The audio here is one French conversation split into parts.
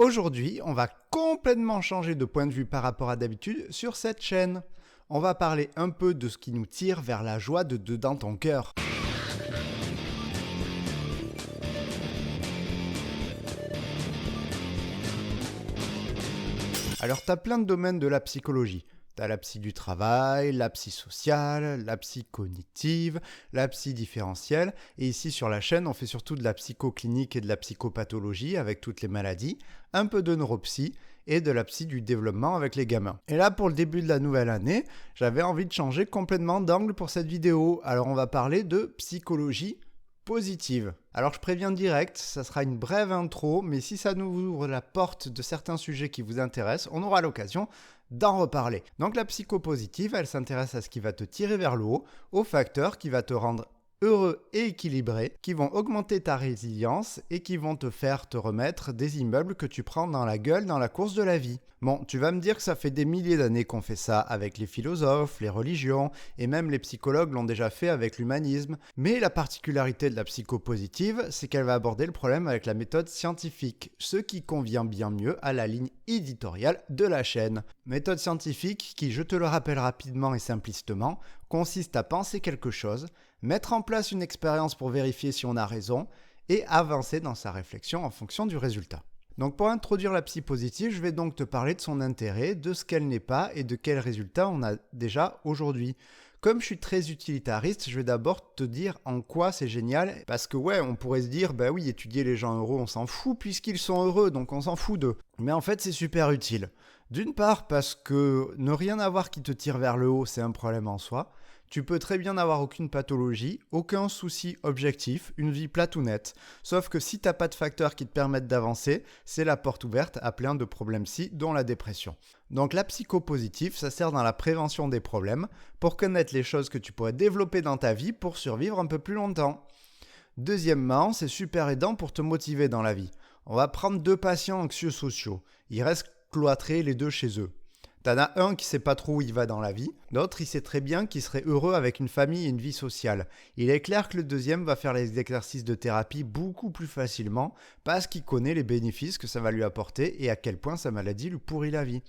Aujourd'hui, on va complètement changer de point de vue par rapport à d'habitude sur cette chaîne. On va parler un peu de ce qui nous tire vers la joie de dedans ton cœur. Alors, tu as plein de domaines de la psychologie. Tu as la psy du travail, la psy sociale, la psy cognitive, la psy différentielle. Et ici sur la chaîne, on fait surtout de la psychoclinique et de la psychopathologie avec toutes les maladies, un peu de neuropsy et de la psy du développement avec les gamins. Et là, pour le début de la nouvelle année, j'avais envie de changer complètement d'angle pour cette vidéo. Alors, on va parler de psychologie positive. Alors je préviens direct, ça sera une brève intro, mais si ça nous ouvre la porte de certains sujets qui vous intéressent, on aura l'occasion d'en reparler. Donc la psychopositive, elle s'intéresse à ce qui va te tirer vers le haut, aux facteurs qui vont te rendre heureux et équilibré, qui vont augmenter ta résilience et qui vont te faire te remettre des immeubles que tu prends dans la gueule dans la course de la vie. Bon, tu vas me dire que ça fait des milliers d'années qu'on fait ça avec les philosophes, les religions et même les psychologues l'ont déjà fait avec l'humanisme. Mais la particularité de la psychopositive, c'est qu'elle va aborder le problème avec la méthode scientifique, ce qui convient bien mieux à la ligne éditoriale de la chaîne. Méthode scientifique qui, je te le rappelle rapidement et simplistement, consiste à penser quelque chose, mettre en place une expérience pour vérifier si on a raison et avancer dans sa réflexion en fonction du résultat. Donc pour introduire la psy positive, je vais donc te parler de son intérêt, de ce qu'elle n'est pas et de quels résultats on a déjà aujourd'hui. Comme je suis très utilitariste, je vais d'abord te dire en quoi c'est génial, parce que ouais, on pourrait se dire, bah oui, étudier les gens heureux, on s'en fout puisqu'ils sont heureux, donc on s'en fout d'eux. Mais en fait, c'est super utile. D'une part, parce que ne rien avoir qui te tire vers le haut, c'est un problème en soi. Tu peux très bien n'avoir aucune pathologie, aucun souci objectif, une vie plate ou nette. Sauf que si t'as pas de facteurs qui te permettent d'avancer, c'est la porte ouverte à plein de problèmes psy, dont la dépression. Donc la psychopositive, ça sert dans la prévention des problèmes, pour connaître les choses que tu pourrais développer dans ta vie pour survivre un peu plus longtemps. Deuxièmement, c'est super aidant pour te motiver dans la vie. On va prendre 2 patients anxieux sociaux. Ils restent cloîtrés les deux chez eux. T'en as un qui sait pas trop où il va dans la vie, l'autre il sait très bien qu'il serait heureux avec une famille et une vie sociale. Il est clair que le deuxième va faire les exercices de thérapie beaucoup plus facilement parce qu'il connaît les bénéfices que ça va lui apporter et à quel point sa maladie lui pourrit la vie.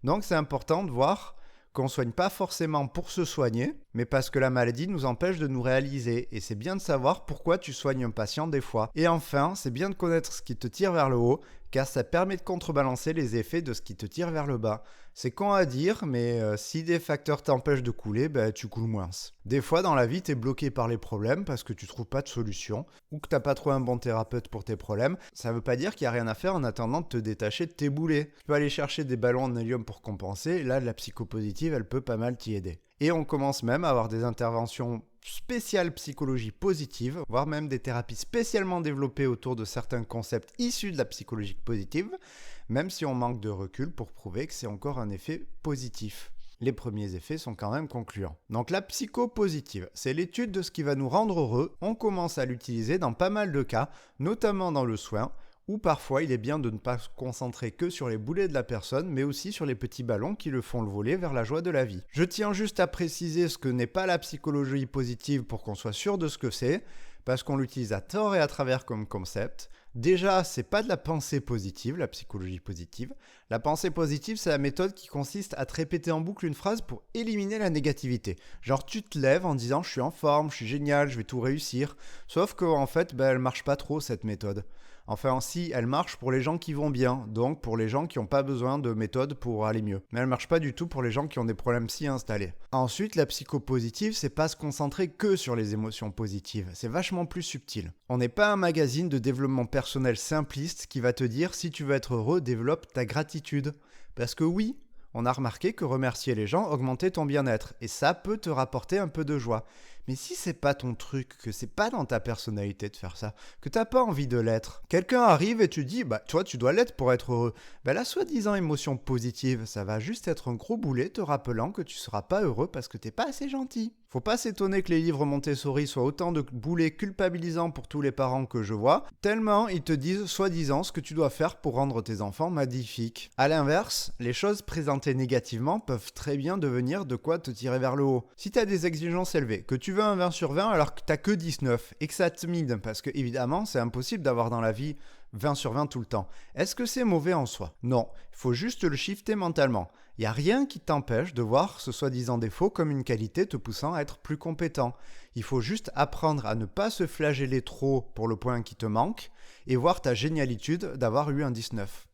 Donc c'est important de voir qu'on ne soigne pas forcément pour se soigner, mais parce que la maladie nous empêche de nous réaliser. Et c'est bien de savoir pourquoi tu soignes un patient des fois. Et enfin, c'est bien de connaître ce qui te tire vers le haut, car ça permet de contrebalancer les effets de ce qui te tire vers le bas. C'est con à dire, mais si des facteurs t'empêchent de couler, tu coules moins. Des fois, dans la vie, t'es bloqué par les problèmes parce que tu trouves pas de solution, ou que t'as pas trouvé un bon thérapeute pour tes problèmes. Ça veut pas dire qu'il y a rien à faire en attendant de te détacher de tes boulets. Tu peux aller chercher des ballons en hélium pour compenser, là, la psychopositive, elle peut pas mal t'y aider. Et on commence même à avoir des interventions spéciales psychologie positive, voire même des thérapies spécialement développées autour de certains concepts issus de la psychologie positive, même si on manque de recul pour prouver que c'est encore un effet positif. Les premiers effets sont quand même concluants. Donc la psychopositive, c'est l'étude de ce qui va nous rendre heureux. On commence à l'utiliser dans pas mal de cas, notamment dans le soin, où parfois il est bien de ne pas se concentrer que sur les boulets de la personne, mais aussi sur les petits ballons qui le font le voler vers la joie de la vie. Je tiens juste à préciser ce que n'est pas la psychologie positive pour qu'on soit sûr de ce que c'est, parce qu'on l'utilise à tort et à travers comme concept. Déjà, c'est pas de la pensée positive, la psychologie positive. La pensée positive, c'est la méthode qui consiste à te répéter en boucle une phrase pour éliminer la négativité. Genre, tu te lèves en disant « je suis en forme, je suis génial, je vais tout réussir ». Sauf qu'en fait, elle marche pas trop cette méthode. Enfin, si, elle marche pour les gens qui vont bien, donc pour les gens qui n'ont pas besoin de méthode pour aller mieux. Mais elle marche pas du tout pour les gens qui ont des problèmes psy installés. Ensuite, la psychopositive, c'est pas se concentrer que sur les émotions positives, c'est vachement plus subtil. On n'est pas un magazine de développement personnel simpliste qui va te dire si tu veux être heureux, développe ta gratitude. Parce que oui, on a remarqué que remercier les gens augmentait ton bien-être, et ça peut te rapporter un peu de joie. Mais si c'est pas ton truc, que c'est pas dans ta personnalité de faire ça, que t'as pas envie de l'être, quelqu'un arrive et tu dis, toi tu dois l'être pour être heureux. La soi-disant émotion positive, ça va juste être un gros boulet te rappelant que tu seras pas heureux parce que t'es pas assez gentil. Faut pas s'étonner que les livres Montessori soient autant de boulets culpabilisants pour tous les parents que je vois, tellement ils te disent soi-disant ce que tu dois faire pour rendre tes enfants magnifiques. A l'inverse, les choses présentées négativement peuvent très bien devenir de quoi te tirer vers le haut. Si t'as des exigences élevées, que tu veux veux un 20 sur 20 alors que t'as que 19 et que ça te mine, parce que évidemment, c'est impossible d'avoir dans la vie 20 sur 20 tout le temps. Est-ce que c'est mauvais en soi? Non, il faut juste le shifter mentalement. Il n'y a rien qui t'empêche de voir ce soi-disant défaut comme une qualité te poussant à être plus compétent. Il faut juste apprendre à ne pas se flageller trop pour le point qui te manque et voir ta génialitude d'avoir eu un 19.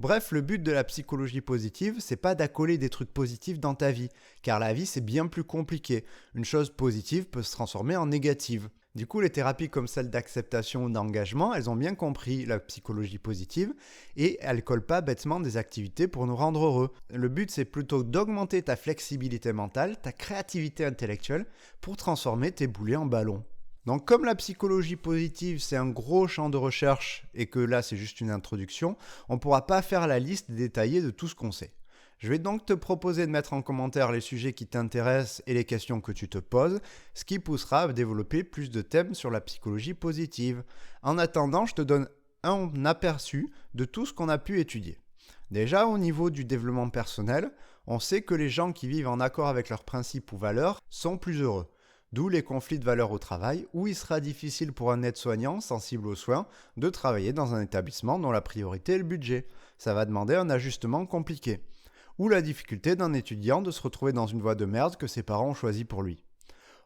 Bref, le but de la psychologie positive, c'est pas d'accoler des trucs positifs dans ta vie, car la vie c'est bien plus compliqué. Une chose positive peut se transformer en négative. Du coup, les thérapies comme celle d'acceptation ou d'engagement, elles ont bien compris la psychologie positive et elles collent pas bêtement des activités pour nous rendre heureux. Le but, c'est plutôt d'augmenter ta flexibilité mentale, ta créativité intellectuelle pour transformer tes boulets en ballons. Donc comme la psychologie positive c'est un gros champ de recherche et que là c'est juste une introduction, on ne pourra pas faire la liste détaillée de tout ce qu'on sait. Je vais donc te proposer de mettre en commentaire les sujets qui t'intéressent et les questions que tu te poses, ce qui poussera à développer plus de thèmes sur la psychologie positive. En attendant, je te donne un aperçu de tout ce qu'on a pu étudier. Déjà au niveau du développement personnel, on sait que les gens qui vivent en accord avec leurs principes ou valeurs sont plus heureux. D'où les conflits de valeurs au travail, où il sera difficile pour un aide-soignant sensible aux soins de travailler dans un établissement dont la priorité est le budget. Ça va demander un ajustement compliqué. Ou la difficulté d'un étudiant de se retrouver dans une voie de merde que ses parents ont choisi pour lui.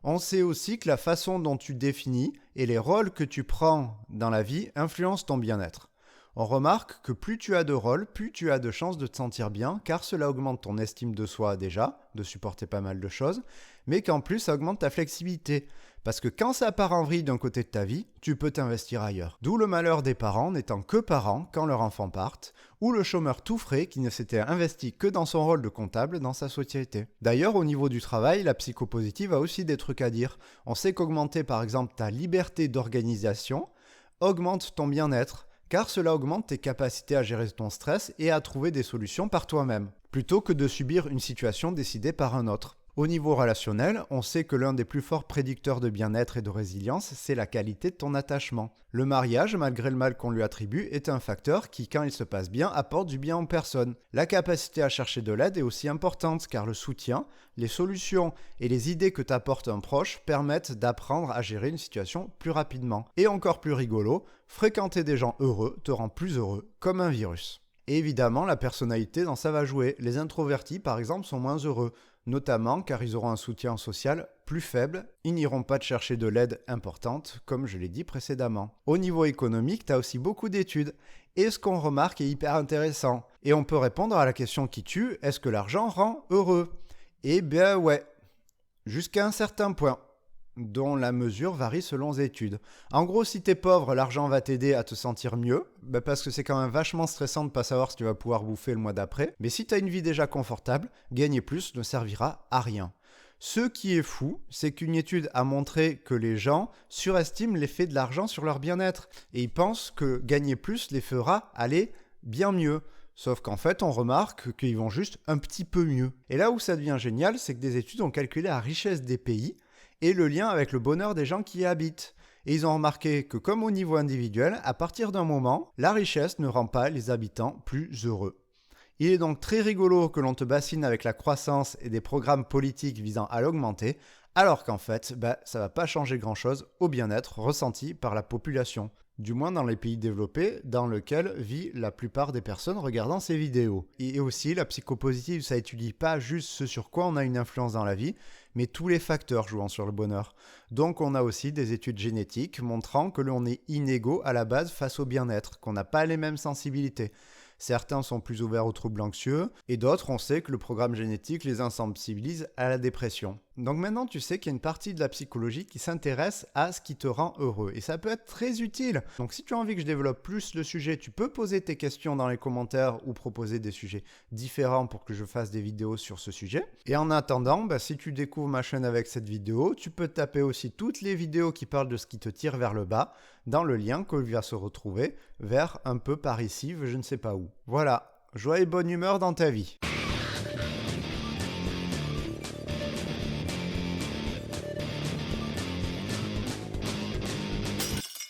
On sait aussi que la façon dont tu définis et les rôles que tu prends dans la vie influencent ton bien-être. On remarque que plus tu as de rôles, plus tu as de chances de te sentir bien, car cela augmente ton estime de soi déjà, de supporter pas mal de choses, mais qu'en plus ça augmente ta flexibilité. Parce que quand ça part en vrille d'un côté de ta vie, tu peux t'investir ailleurs. D'où le malheur des parents n'étant que parents quand leur enfant parte, ou le chômeur tout frais qui ne s'était investi que dans son rôle de comptable dans sa société. D'ailleurs, au niveau du travail, la psychopositive a aussi des trucs à dire. On sait qu'augmenter par exemple ta liberté d'organisation augmente ton bien-être, car cela augmente tes capacités à gérer ton stress et à trouver des solutions par toi-même, plutôt que de subir une situation décidée par un autre. Au niveau relationnel, on sait que l'un des plus forts prédicteurs de bien-être et de résilience, c'est la qualité de ton attachement. Le mariage, malgré le mal qu'on lui attribue, est un facteur qui, quand il se passe bien, apporte du bien aux personnes. La capacité à chercher de l'aide est aussi importante, car le soutien, les solutions et les idées que t'apporte un proche permettent d'apprendre à gérer une situation plus rapidement. Et encore plus rigolo, fréquenter des gens heureux te rend plus heureux, comme un virus. Et évidemment, la personnalité dans ça va jouer. Les introvertis, par exemple, sont moins heureux, notamment car ils auront un soutien social plus faible, ils n'iront pas te chercher de l'aide importante, comme je l'ai dit précédemment. Au niveau économique, tu as aussi beaucoup d'études, et ce qu'on remarque est hyper intéressant. Et on peut répondre à la question qui tue, est-ce que l'argent rend heureux? Eh bien ouais, jusqu'à un certain point, dont la mesure varie selon les études. En gros, si t'es pauvre, l'argent va t'aider à te sentir mieux, parce que c'est quand même vachement stressant de pas savoir si tu vas pouvoir bouffer le mois d'après. Mais si t'as une vie déjà confortable, gagner plus ne servira à rien. Ce qui est fou, c'est qu'une étude a montré que les gens surestiment l'effet de l'argent sur leur bien-être. Et ils pensent que gagner plus les fera aller bien mieux. Sauf qu'en fait, on remarque qu'ils vont juste un petit peu mieux. Et là où ça devient génial, c'est que des études ont calculé la richesse des pays et le lien avec le bonheur des gens qui y habitent. Et ils ont remarqué que comme au niveau individuel, à partir d'un moment, la richesse ne rend pas les habitants plus heureux. Il est donc très rigolo que l'on te bassine avec la croissance et des programmes politiques visant à l'augmenter, alors qu'en fait, ça va pas changer grand-chose au bien-être ressenti par la population. Du moins dans les pays développés dans lesquels vit la plupart des personnes regardant ces vidéos. Et aussi, la psychopositive, ça étudie pas juste ce sur quoi on a une influence dans la vie, mais tous les facteurs jouant sur le bonheur. Donc on a aussi des études génétiques montrant que l'on est inégaux à la base face au bien-être, qu'on n'a pas les mêmes sensibilités. Certains sont plus ouverts aux troubles anxieux, et d'autres, on sait que le programme génétique les insensibilise à la dépression. Donc maintenant, tu sais qu'il y a une partie de la psychologie qui s'intéresse à ce qui te rend heureux, et ça peut être très utile. Donc si tu as envie que je développe plus le sujet, tu peux poser tes questions dans les commentaires ou proposer des sujets différents pour que je fasse des vidéos sur ce sujet. Et en attendant, si tu découvres ma chaîne avec cette vidéo, tu peux taper aussi toutes les vidéos qui parlent de ce qui te tire vers le bas dans le lien qu'il va se retrouver vers un peu par ici, je ne sais pas où. Voilà, joie et bonne humeur dans ta vie.